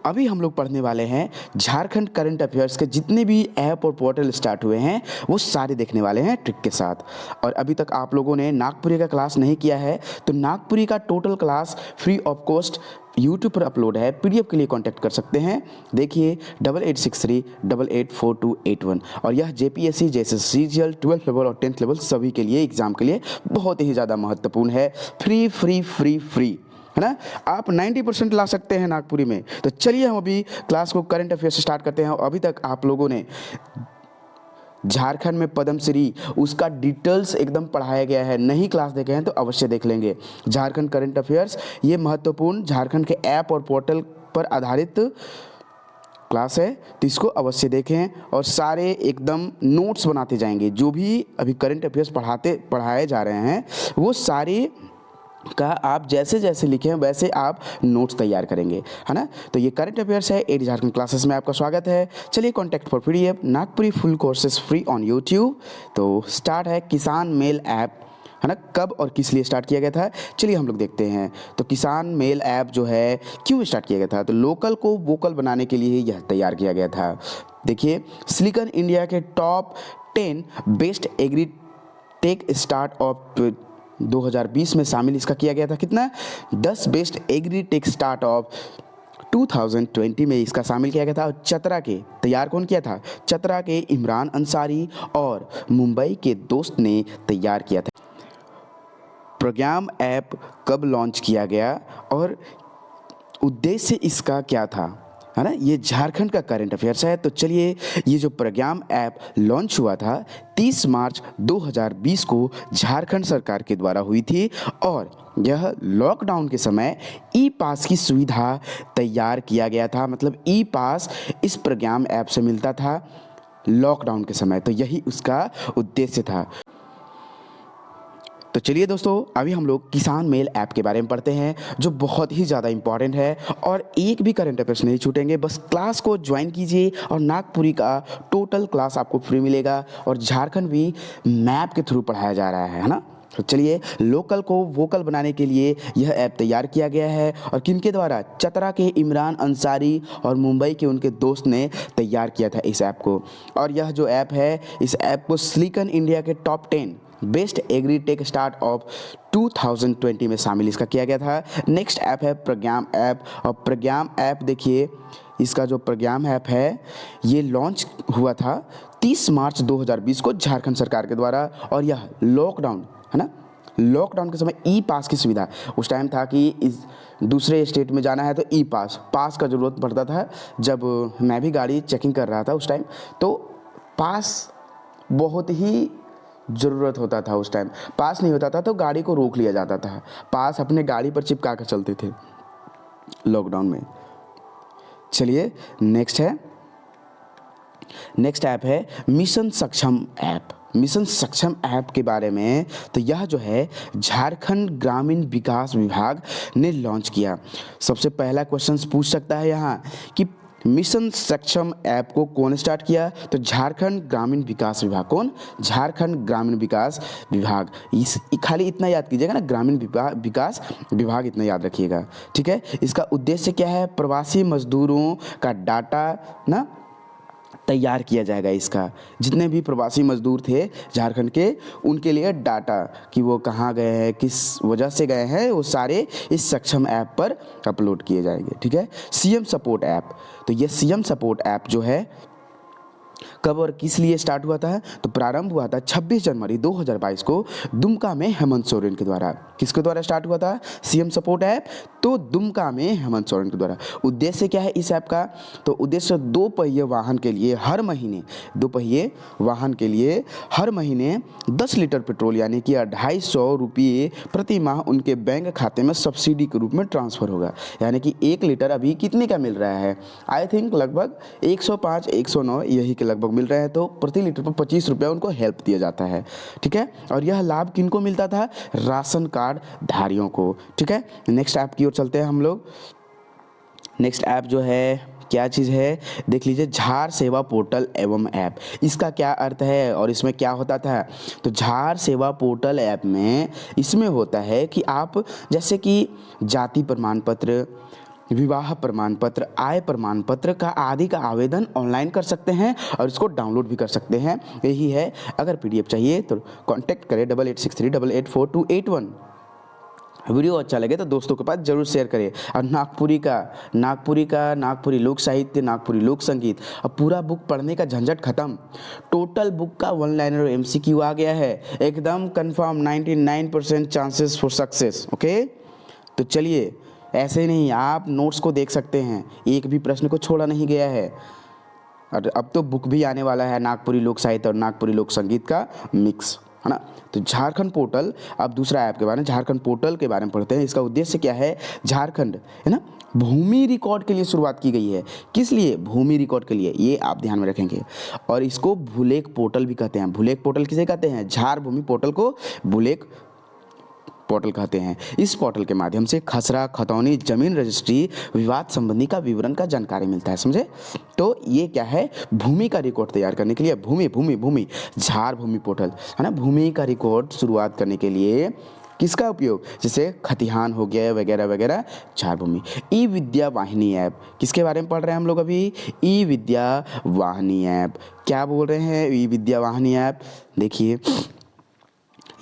अभी हम लोग पढ़ने वाले हैं झारखंड करंट अफेयर्स के जितने भी ऐप और पोर्टल स्टार्ट हुए हैं वो सारे देखने वाले हैं ट्रिक के साथ। और अभी तक आप लोगों ने नागपुरी का क्लास नहीं किया है तो नागपुरी का total class free of cost YouTube पर अपलोड है। पीडीएफ के लिए कांटेक्ट कर सकते हैं। देखिए 8863884281। और यह जेपीएससी जैसे सीजीएल 12th लेवल और 10th लेवल सभी के लिए एग्जाम के लिए बहुत ही ज़्यादा महत्वपूर्ण है। फ्री फ्री फ्री फ्री है ना। आप 90% ला सकते हैं नागपुरी में। तो चलिए हम अभी क्लास को करंट अफेयर से स्टार्ट करते हैं। अभी तक आप लोगों ने झारखंड में पद्मश्री उसका डिटेल्स एकदम पढ़ाया गया है, नहीं क्लास देखे हैं तो अवश्य देख लेंगे। झारखंड करंट अफेयर्स ये महत्वपूर्ण झारखंड के ऐप और पोर्टल पर आधारित क्लास है, तो इसको अवश्य देखें और सारे एकदम नोट्स बनाते जाएंगे। जो भी अभी करंट अफेयर्स पढ़ाए जा रहे हैं वो सारे का आप जैसे जैसे लिखें वैसे आप नोट्स तैयार करेंगे, है ना। तो ये करंट अफेयर्स है। एडी झारखंड क्लासेस में आपका स्वागत है। चलिए contact for PDF Nagpuri full courses free on YouTube. तो स्टार्ट है किसान मेल ऐप, है ना। कब और किस लिए स्टार्ट किया गया था चलिए हम लोग देखते हैं। तो किसान मेल ऐप जो है क्यों स्टार्ट किया गया था, तो लोकल को वोकल बनाने के लिए यह तैयार किया गया था। देखिए सिलिकॉन इंडिया के top 10 best agri tech start of 2020 में शामिल इसका किया गया था। कितना 10 best agri tech start of 2020 में इसका शामिल किया गया था। और चतरा के तैयार कौन किया था, चतरा के इमरान अंसारी और मुंबई के दोस्त ने तैयार किया था। प्रोग्राम ऐप कब लॉन्च किया गया और उद्देश्य इसका क्या था, है ना। ये झारखंड का करंट अफेयर्स है। तो चलिए ये जो प्रोग्राम ऐप लॉन्च हुआ था 30 मार्च 2020 को झारखंड सरकार के द्वारा हुई थी और यह लॉकडाउन के समय ई पास की सुविधा तैयार किया गया था। मतलब ई पास इस प्रोग्राम ऐप से मिलता था लॉकडाउन के समय, तो यही उसका उद्देश्य था। तो चलिए दोस्तों अभी हम लोग किसान मेल ऐप के बारे में पढ़ते हैं जो बहुत ही ज़्यादा इंपॉर्टेंट है और एक भी करंट अफेयर्स नहीं छूटेंगे। बस क्लास को ज्वाइन कीजिए और नागपुरी का टोटल क्लास आपको फ्री मिलेगा और झारखंड भी मैप के थ्रू पढ़ाया जा रहा है ना। तो चलिए लोकल को वोकल बनाने के लिए यह ऐप तैयार किया गया है और किनके द्वारा, चतरा के इमरान अंसारी और मुंबई के उनके दोस्त ने तैयार किया था इस ऐप को। और यह जो ऐप है इस ऐप को सिलिकॉन इंडिया के top 10 best agri tech start of 2020 में शामिल इसका किया गया था। नेक्स्ट ऐप है प्रोग्राम ऐप। और प्रोग्राम ऐप देखिए इसका जो प्रोग्राम ऐप है ये लॉन्च हुआ था 30 मार्च 2020 को झारखंड सरकार के द्वारा। और यह लॉकडाउन, है ना, लॉकडाउन के समय ई पास की सुविधा उस टाइम था कि इस दूसरे स्टेट में जाना है तो ई पास का ज़रूरत पड़ता था। जब मैं भी गाड़ी चेकिंग कर रहा था उस टाइम तो पास बहुत ही ज़रूरत होता था। उस टाइम पास नहीं होता था तो गाड़ी को रोक लिया जाता था। पास अपने गाड़ी पर चिपका कर चलते थे लॉकडाउन में। चलिए नेक्स्ट ऐप है मिशन सक्षम ऐप। मिशन सक्षम ऐप के बारे में तो यह जो है झारखंड ग्रामीण विकास विभाग ने लॉन्च किया। सबसे पहला क्वेश्चन पूछ सकता है यहाँ कि मिशन सक्षम ऐप को कौन स्टार्ट किया, तो झारखंड ग्रामीण विकास विभाग। कौन, झारखंड ग्रामीण विकास विभाग। इस खाली इतना याद कीजिएगा ना, ग्रामीण विकास विभाग इतना याद रखिएगा, ठीक है। इसका उद्देश्य क्या है, प्रवासी मजदूरों का डाटा ना तैयार किया जाएगा। इसका जितने भी प्रवासी मजदूर थे झारखंड के उनके लिए डाटा कि वो कहाँ गए हैं, किस वजह से गए हैं, वो सारे इस सक्षम ऐप पर अपलोड किए जाएंगे, ठीक है। सीएम सपोर्ट ऐप, तो ये सीएम सपोर्ट ऐप जो है कब और किस लिए स्टार्ट हुआ था, तो प्रारंभ हुआ था 26 जनवरी 2022 को दुमका में हेमंत सोरेन के द्वारा। किसके द्वारा स्टार्ट हुआ था सीएम सपोर्ट ऐप, तो दुमका में हेमंत सोरेन के द्वारा। उद्देश्य क्या है इस ऐप का, तो उद्देश्य 2 पहिए वाहन के लिए हर महीने 2 पहिए वाहन के लिए हर महीने 10 लीटर पेट्रोल यानी कि 250 रुपये प्रति माह उनके बैंक खाते में सब्सिडी के रूप में ट्रांसफ़र होगा। यानी कि 1 लीटर अभी कितने का मिल रहा है, आई थिंक लगभग 105 109 यही के लगभग मिल रहे हैं। तो प्रति लीटर पर 25 रुपया उनको हेल्प दिया जाता है, ठीक है। और यह लाभ किनको मिलता था, राशन कार्ड धारियों को, ठीक है। नेक्स्ट ऐप की ओर चलते हैं हम लोग। नेक्स्ट ऐप जो है क्या चीज़ है, देख लीजिए, झार सेवा पोर्टल एवं ऐप। इसका क्या अर्थ है और इसमें क्या होता था, तो झार सेवा पोर्टल ऐप में इसमें होता है कि आप जैसे कि जाति प्रमाण पत्र, विवाह प्रमाण पत्र, आय प्रमाण पत्र का आदि का आवेदन ऑनलाइन कर सकते हैं और इसको डाउनलोड भी कर सकते हैं। यही है, अगर पीडीएफ चाहिए तो कांटेक्ट करें 8863884281। वीडियो अच्छा लगे तो दोस्तों के पास जरूर शेयर करें। और नागपुरी लोक साहित्य, नागपुरी लोक संगीत, अब पूरा बुक पढ़ने का झंझट खत्म। टोटल बुक का वन लाइनर और एमसीक्यू आ गया है, एकदम confirm 99% chances for success. Okay, तो चलिए, ऐसे ही नहीं, आप नोट्स को देख सकते हैं, एक भी प्रश्न को छोड़ा नहीं गया है। और अब तो बुक भी आने वाला है, नागपुरी लोक साहित्य और नागपुरी लोक संगीत का मिक्स, है ना। तो झारखंड पोर्टल, अब दूसरा ऐप के बारे में, झारखंड पोर्टल के बारे में पढ़ते हैं। इसका उद्देश्य क्या है? झारखंड, है ना, भूमि रिकॉर्ड के लिए शुरुआत की गई है। किस लिए? भूमि रिकॉर्ड के लिए, ये आप ध्यान में रखेंगे। और इसको भूलेख पोर्टल भी कहते हैं। भूलेख पोर्टल किसे कहते हैं? झार भूमि पोर्टल को भूलेख पोर्टल कहते हैं। इस पोर्टल के माध्यम से खसरा, खतौनी, जमीन रजिस्ट्री, विवाद संबंधी का विवरण का जानकारी मिलता है, समझे। तो ये क्या है? भूमि का रिकॉर्ड तैयार करने के लिए भूमि झार भूमि पोर्टल, है ना। भूमि का रिकॉर्ड शुरुआत करने के लिए किसका उपयोग? जैसे खतिहान हो गया वगैरह वगैरह, झार भूमि। ई विद्या वाहिनी ऐप, किसके बारे में पढ़ रहे हैं हम लोग अभी? ई विद्या वाहिनी ऐप। क्या बोल रहे हैं? ई विद्या वाहिनी ऐप। देखिए,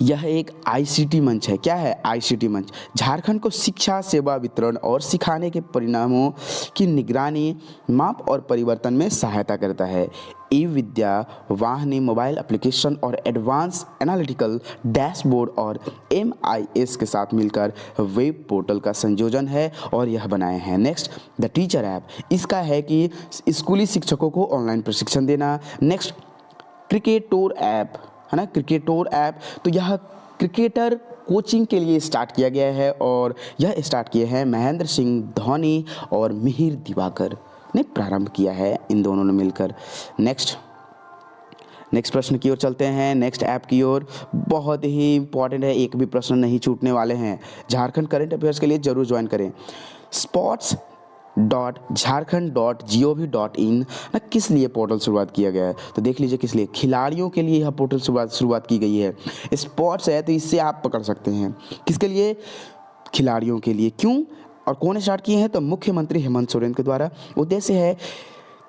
यह एक आईसीटी मंच है। क्या है? आईसीटी मंच। झारखंड को शिक्षा, सेवा वितरण और सिखाने के परिणामों की निगरानी, माप और परिवर्तन में सहायता करता है। ई विद्या वाहिनी मोबाइल एप्लीकेशन और एडवांस एनालिटिकल डैशबोर्ड और एमआईएस के साथ मिलकर वेब पोर्टल का संयोजन है और यह बनाए हैं। Next, the teacher app. इसका है कि स्कूली शिक्षकों को ऑनलाइन प्रशिक्षण देना। नेक्स्ट, क्रिकेटोर ऐप, है ना, क्रिकेटोर ऐप। तो यह क्रिकेटर कोचिंग के लिए स्टार्ट किया गया है और यह स्टार्ट किए हैं महेंद्र सिंह धोनी और मिहिर दिवाकर ने प्रारंभ किया है, इन दोनों ने मिलकर। नेक्स्ट प्रश्न की ओर चलते हैं, नेक्स्ट ऐप की ओर। बहुत ही इंपॉर्टेंट है, एक भी प्रश्न नहीं छूटने वाले हैं। झारखंड करंट अफेयर्स के लिए जरूर ज्वाइन करें। sports.jharkhand.gov.in ना, किस लिए पोर्टल शुरुआत किया गया है? तो देख लीजिए किस लिए। खिलाड़ियों के लिए यह पोर्टल शुरुआत की गई है। स्पोर्ट्स है तो इससे आप पकड़ सकते हैं। किसके लिए? खिलाड़ियों के लिए। क्यों और कौन स्टार्ट किए हैं? तो मुख्यमंत्री हेमंत सोरेन के द्वारा। उद्देश्य है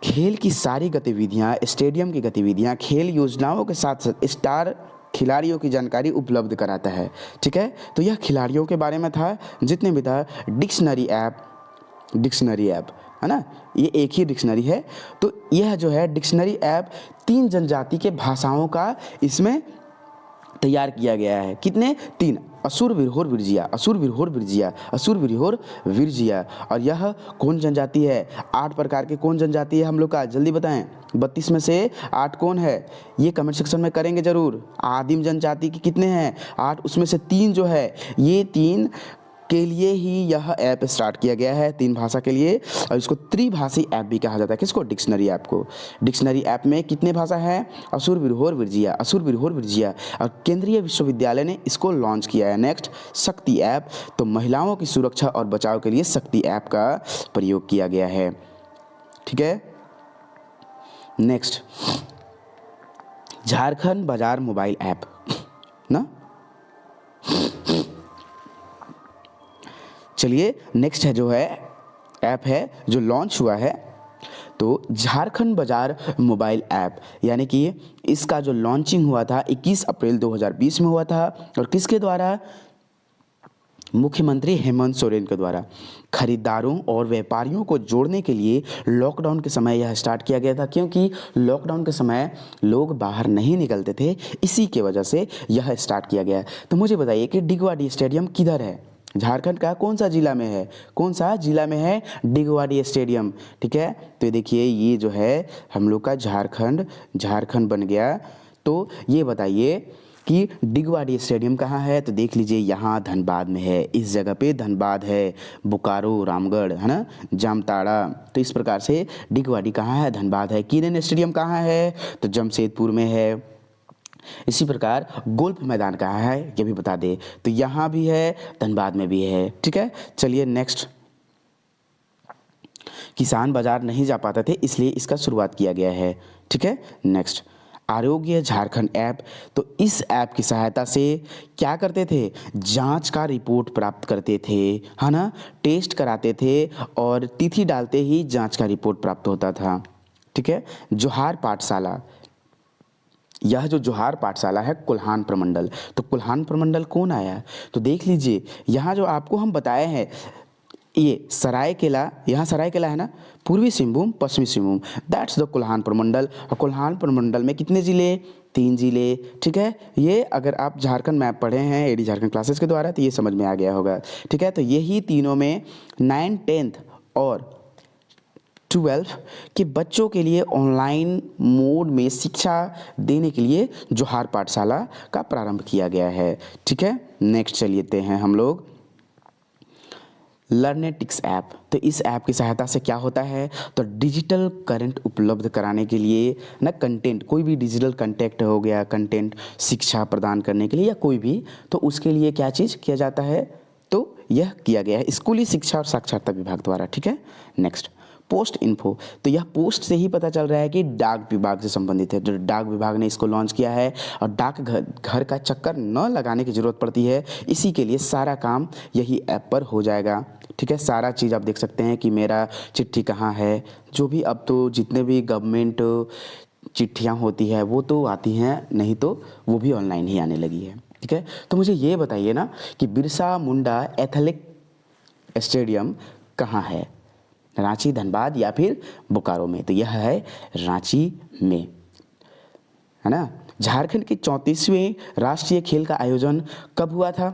खेल की सारी गतिविधियां, स्टेडियम की गतिविधियां, खेल योजनाओं के साथ साथ स्टार खिलाड़ियों की जानकारी उपलब्ध कराता है। ठीक है, तो यह खिलाड़ियों के बारे में था। जितने भी था, डिक्शनरी ऐप, है ना, ये एक ही डिक्शनरी है। तो यह जो है डिक्शनरी ऐप 3 जनजाति के भाषाओं का इसमें तैयार किया गया है। कितने? 3, असुर, विरहोर, विरजिया। और यह कौन जनजाति है? 8 प्रकार के कौन जनजाति है हम लोग का? जल्दी बताएं। 32 में से 8 कौन है? ये कमेंट सेक्शन में करेंगे जरूर। आदिम जनजाति के कितने हैं? 8। उसमें से 3 जो है, ये 3 के लिए ही यह ऐप स्टार्ट किया गया है, 3 भाषा के लिए। और इसको त्रिभाषी ऐप भी कहा जाता है। किसको? डिक्शनरी ऐप को। डिक्शनरी ऐप में कितने भाषा है? असुर, विरहोर, विरजिया। और केंद्रीय विश्वविद्यालय ने इसको लॉन्च किया है। नेक्स्ट, शक्ति ऐप। तो महिलाओं की सुरक्षा और बचाव के लिए शक्ति ऐप का प्रयोग किया गया है। ठीक है। नेक्स्ट, झारखंड बाजार मोबाइल ऐप ना। चलिए, नेक्स्ट है जो है ऐप है जो लॉन्च हुआ है, तो झारखंड बाजार मोबाइल ऐप, यानी कि इसका जो लॉन्चिंग हुआ था 21 अप्रैल 2020 में हुआ था। और किसके द्वारा? मुख्यमंत्री हेमंत सोरेन के द्वारा। खरीदारों और व्यापारियों को जोड़ने के लिए लॉकडाउन के समय यह स्टार्ट किया गया था, क्योंकि लॉकडाउन के समय लोग बाहर नहीं निकलते थे, इसी के वजह से यह स्टार्ट किया गया। तो मुझे बताइए कि डिगवाडी स्टेडियम किधर है? झारखंड का कौन सा जिला में है? डिगवाडी स्टेडियम। ठीक है, तो देखिए ये जो है हम लोग का झारखंड बन गया। तो ये बताइए कि डिगवाडी स्टेडियम कहाँ है? तो देख लीजिए, यहाँ धनबाद में है। इस जगह पे धनबाद है, बोकारो, रामगढ़, है ना, जामताड़ा। तो इस प्रकार से डिगवाडी कहाँ है? धनबाद है। किरण स्टेडियम कहाँ है? तो जमशेदपुर में है। इसी प्रकार गोल्फ मैदान कहाँ है? ये भी बता दे। तो यहाँ भी है, धनबाद में भी है। ठीक है, चलिए नेक्स्ट। किसान बाजार नहीं जा पाते थे, इसलिए इसका शुरुआत किया गया है। ठीक है, नेक्स्ट, आरोग्य झारखंड ऐप। तो इस ऐप की सहायता से क्या करते थे, जांच का रिपोर्ट प्राप्त करते थे, है ना, टेस्ट कराते थे और तिथि डालते ही जांच का रिपोर्ट प्राप्त होता था। ठीक है। जोहार पाठशाला, यह जो जोहार पाठशाला है कुल्हान प्रमंडल, तो कुल्हान प्रमंडल कौन आया, तो देख लीजिए यहाँ जो आपको हम बताए हैं, ये सरायकेला, यहाँ सरायकेला है ना, पूर्वी सिंहभूम पश्चिमी सिंहभूम, दैट्स द कुल्हान प्रमंडल। और कुल्हान प्रमंडल में कितने ज़िले, 3 ज़िले। ठीक है, ये अगर आप झारखंड मैप पढ़े हैं एडी झारखंड क्लासेस के द्वारा तो ये समझ में आ गया होगा। ठीक है, तो यही तीनों में 9, 10th और 12 के बच्चों के लिए ऑनलाइन मोड में शिक्षा देने के लिए जोहार पाठशाला का प्रारंभ किया गया है। ठीक है, नेक्स्ट चलिए हैं हम लोग लर्नेटिक्स ऐप। तो इस ऐप की सहायता से क्या होता है, तो डिजिटल करंट उपलब्ध कराने के लिए ना, कंटेंट, कोई भी डिजिटल कंटेंट हो गया, कंटेंट शिक्षा प्रदान करने के लिए या कोई भी, तो उसके लिए क्या चीज़ किया जाता है, तो यह किया गया है स्कूली शिक्षा और साक्षरता विभाग द्वारा। ठीक है, नेक्स्ट पोस्ट इन्फो। तो यह पोस्ट से ही पता चल रहा है कि डाक विभाग से संबंधित है, तो डाक विभाग ने इसको लॉन्च किया है और डाक घर का चक्कर न लगाने की ज़रूरत पड़ती है, इसी के लिए सारा काम यही ऐप पर हो जाएगा। ठीक है, सारा चीज़ आप देख सकते हैं कि मेरा चिट्ठी कहाँ है, जो भी अब तो जितने भी गवर्नमेंट चिट्ठियाँ होती है वो तो आती हैं, नहीं तो वो भी ऑनलाइन ही आने लगी है। ठीक है, तो मुझे ये बताइए ना कि बिरसा मुंडा एथलेटिक स्टेडियम कहाँ है, रांची, धनबाद या फिर बोकारो में, तो यह है रांची में, है ना। झारखंड के 34वें राष्ट्रीय खेल का आयोजन कब हुआ था,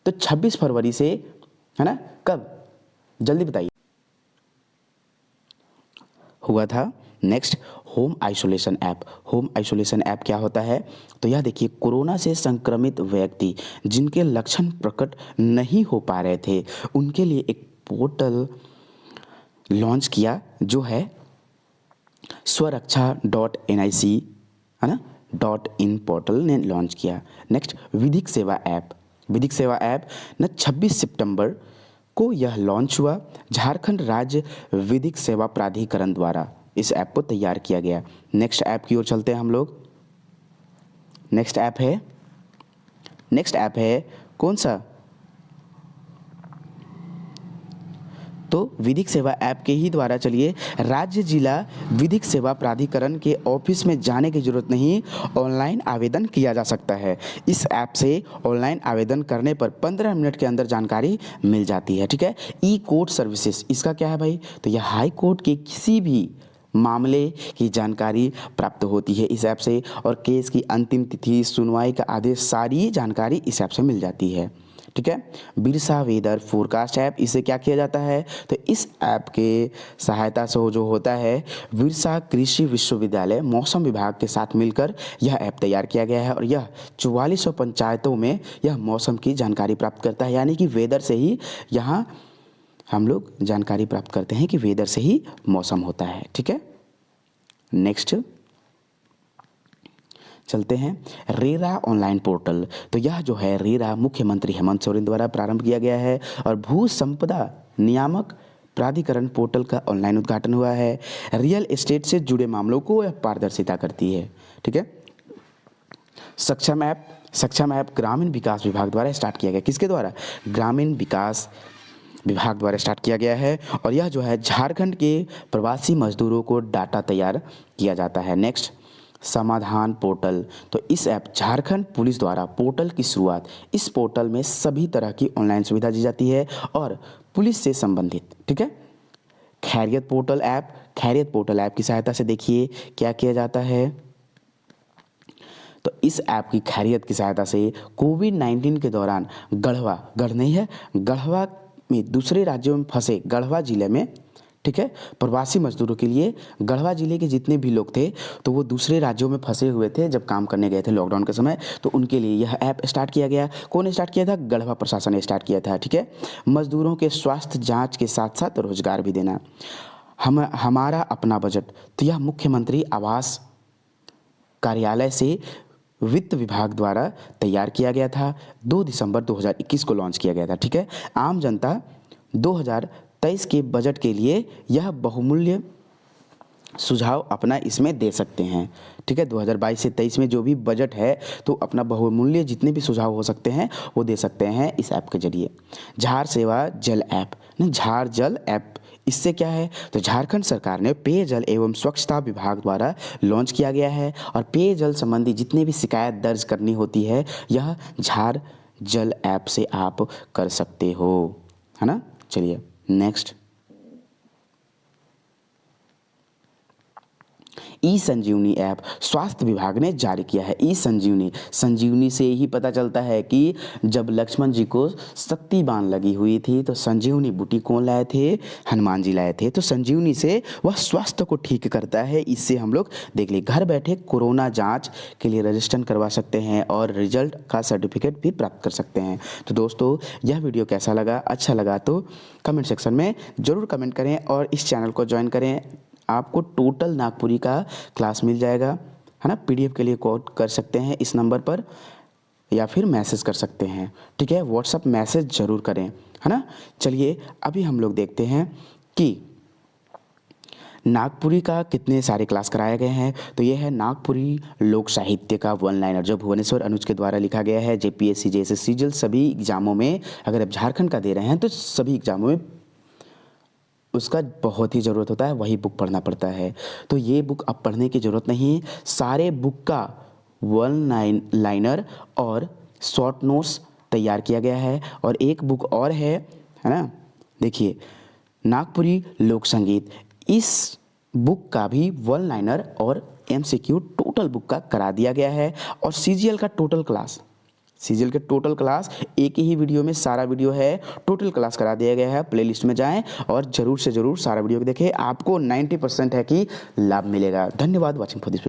तो 26 फरवरी से, है ना, कब, जल्दी बताइए, हुआ था। Next home isolation app. Home isolation app क्या होता है, तो यह देखिए कोरोना से संक्रमित व्यक्ति जिनके लक्षण प्रकट नहीं हो पा रहे थे उनके लिए एक पोर्टल लॉन्च किया जो है स्वरक्षा.nic, है ना, .in पोर्टल ने लॉन्च किया। नेक्स्ट विधिक सेवा ऐप। विधिक सेवा ऐप न 26 सितंबर को यह लॉन्च हुआ। झारखंड राज्य विधिक सेवा प्राधिकरण द्वारा इस ऐप को तैयार किया गया। नेक्स्ट ऐप की ओर चलते हैं हम लोग। नेक्स्ट ऐप है कौन सा, तो विधिक सेवा ऐप के ही द्वारा चलिए राज्य जिला विधिक सेवा प्राधिकरण के ऑफिस में जाने की ज़रूरत नहीं, ऑनलाइन आवेदन किया जा सकता है। इस ऐप से ऑनलाइन आवेदन करने पर 15 मिनट के अंदर जानकारी मिल जाती है। ठीक है, ई कोर्ट सर्विसेज, इसका क्या है भाई, तो यह हाई कोर्ट के किसी भी मामले की जानकारी प्राप्त होती है इस ऐप से, और केस की अंतिम तिथि, सुनवाई का आदेश, सारी जानकारी इस ऐप से मिल जाती है। ठीक है, बिरसा वेदर फोरकास्ट ऐप, इसे क्या किया जाता है, तो इस ऐप के सहायता से जो होता है बिरसा कृषि विश्वविद्यालय मौसम विभाग के साथ मिलकर यह ऐप तैयार किया गया है और यह 4400 पंचायतों में यह मौसम की जानकारी प्राप्त करता है, यानी कि वेदर से ही यहाँ हम लोग जानकारी प्राप्त करते हैं कि वेदर से ही मौसम होता है। ठीक है, नेक्स्ट चलते हैं रेरा ऑनलाइन पोर्टल। तो यह जो है रेरा मुख्यमंत्री हेमंत सोरेन द्वारा प्रारंभ किया गया है और भू संपदा नियामक प्राधिकरण पोर्टल का ऑनलाइन उद्घाटन हुआ है। रियल एस्टेट से जुड़े मामलों को यह पारदर्शिता करती है। ठीक है, सक्षम ऐप ग्रामीण विकास विभाग द्वारा स्टार्ट किया गया, किसके द्वारा, ग्रामीण विकास विभाग द्वारा स्टार्ट किया गया है और यह जो है झारखंड के प्रवासी मजदूरों को डाटा तैयार किया जाता है। नेक्स्ट समाधान पोर्टल। तो इस ऐप झारखंड पुलिस द्वारा पोर्टल की शुरुआत, इस पोर्टल में सभी तरह की ऑनलाइन सुविधा दी जाती है और पुलिस से संबंधित। ठीक है, खैरियत पोर्टल ऐप की सहायता से देखिए क्या किया जाता है, तो इस ऐप की खैरियत की सहायता से कोविड-19 के दौरान गढ़वा में दूसरे राज्यों में फंसे गढ़वा ज़िले में, ठीक है, प्रवासी मजदूरों के लिए, गढ़वा ज़िले के जितने भी लोग थे तो वो दूसरे राज्यों में फंसे हुए थे जब काम करने गए थे लॉकडाउन के समय, तो उनके लिए यह ऐप स्टार्ट किया गया। कौन स्टार्ट किया था, गढ़वा प्रशासन ने स्टार्ट किया था। ठीक है, मजदूरों के स्वास्थ्य जाँच के साथ साथ रोजगार भी देना। हमारा अपना बजट, तो यह मुख्यमंत्री आवास कार्यालय से वित्त विभाग द्वारा तैयार किया गया था। 2 दिसंबर 2021 को लॉन्च किया गया था। ठीक है, आम जनता 2023 के बजट के लिए यह बहुमूल्य सुझाव अपना इसमें दे सकते हैं। ठीक है, 2022 से 23 में जो भी बजट है तो अपना बहुमूल्य जितने भी सुझाव हो सकते हैं वो दे सकते हैं इस ऐप के जरिए। झार सेवा जल ऐप, ना झार जल ऐप, इससे क्या है तो झारखंड सरकार ने पेयजल एवं स्वच्छता विभाग द्वारा लॉन्च किया गया है और पेयजल संबंधी जितने भी शिकायत दर्ज करनी होती है यह झार जल ऐप से आप कर सकते हो, है ना। चलिए नेक्स्ट, ई संजीवनी ऐप स्वास्थ्य विभाग ने जारी किया है। ई संजीवनी, संजीवनी से ही पता चलता है कि जब लक्ष्मण जी को सत्ती बाण लगी हुई थी तो संजीवनी बूटी कौन लाए थे, हनुमान जी लाए थे। तो संजीवनी से वह स्वास्थ्य को ठीक करता है। इससे हम लोग देख लिए घर बैठे कोरोना जांच के लिए रजिस्ट्रेशन करवा सकते हैं और रिजल्ट का सर्टिफिकेट भी प्राप्त कर सकते हैं। तो दोस्तों यह वीडियो कैसा लगा, अच्छा लगा तो कमेंट सेक्शन में ज़रूर कमेंट करें और इस चैनल को ज्वाइन करें। आपको टोटल नागपुरी का क्लास मिल जाएगा, है ना। पीडीएफ के लिए कॉल कर सकते हैं इस नंबर पर या फिर मैसेज कर सकते हैं। ठीक है, व्हाट्सअप मैसेज ज़रूर करें, है ना। चलिए अभी हम लोग देखते हैं कि नागपुरी का कितने सारे क्लास कराए गए हैं। तो ये है नागपुरी लोक साहित्य का वन लाइनर जो भुवनेश्वर अनुज के द्वारा लिखा गया है। जेपीएससी जैसे सीजल सभी एग्जामों में, अगर आप झारखंड का दे रहे हैं तो सभी एग्जामों में उसका बहुत ही ज़रूरत होता है, वही बुक पढ़ना पड़ता है। तो ये बुक अब पढ़ने की ज़रूरत नहीं, सारे बुक का वन लाइनर और शॉर्ट नोट्स तैयार किया गया है। और एक बुक और है ना, देखिए नागपुरी लोक संगीत, इस बुक का भी वन लाइनर और एमसीक्यू टोटल बुक का करा दिया गया है। और सीजीएल का टोटल क्लास, सीजीएल के टोटल क्लास एक ही वीडियो में सारा वीडियो है, टोटल क्लास करा दिया गया है। प्लेलिस्ट में जाएं और ज़रूर से ज़रूर सारा वीडियो देखें, आपको 90% है कि लाभ मिलेगा। धन्यवाद वॉचिंग फॉर दिस।